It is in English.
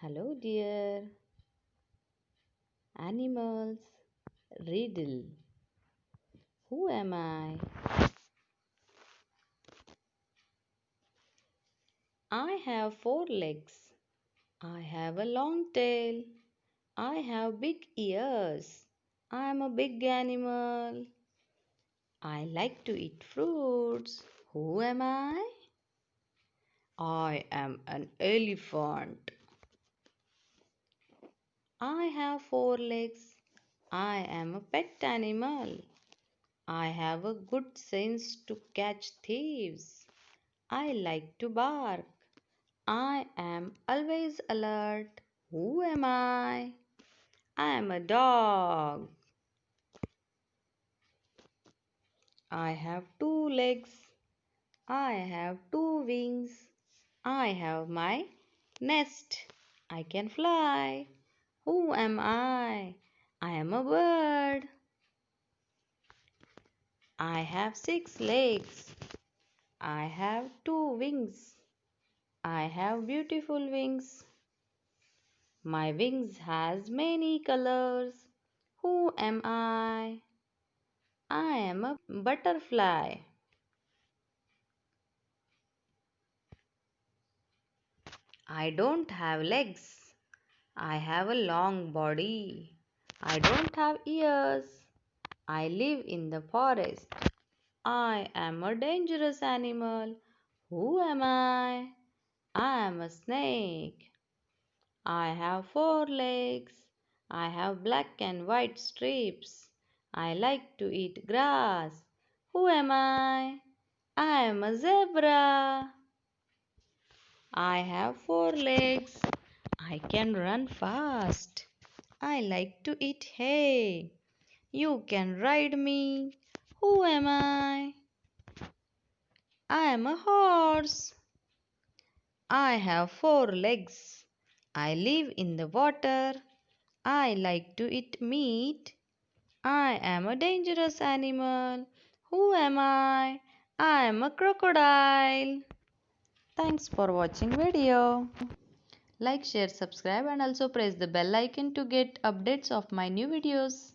Hello, dear animals. Riddle. Who am I? I have four legs. I have a long tail. I have big ears. I am a big animal. I like to eat fruits. Who am I? I am an elephant. I have four legs. I am a pet animal. I have a good sense to catch thieves. I like to bark. I am always alert. Who am I? I am a dog. I have two legs. I have two wings. I have my nest. I can fly. Who am I? I am a bird. I have six legs. I have two wings. I have beautiful wings. My wings has many colors. Who am I? I am a butterfly. I don't have legs. I have a long body. I don't have ears. I live in the forest. I am a dangerous animal. Who am I? I am a snake. I have four legs. I have black and white stripes. I like to eat grass. Who am I? I am a zebra. I have four legs. I can run fast. I like to eat hay. You can ride me. Who am I? I am a horse. I have four legs. I live in the water. I like to eat meat. I am a dangerous animal. Who am I? I am a crocodile. Thanks for watching video. Like, share, subscribe and also press the bell icon to get updates of my new videos.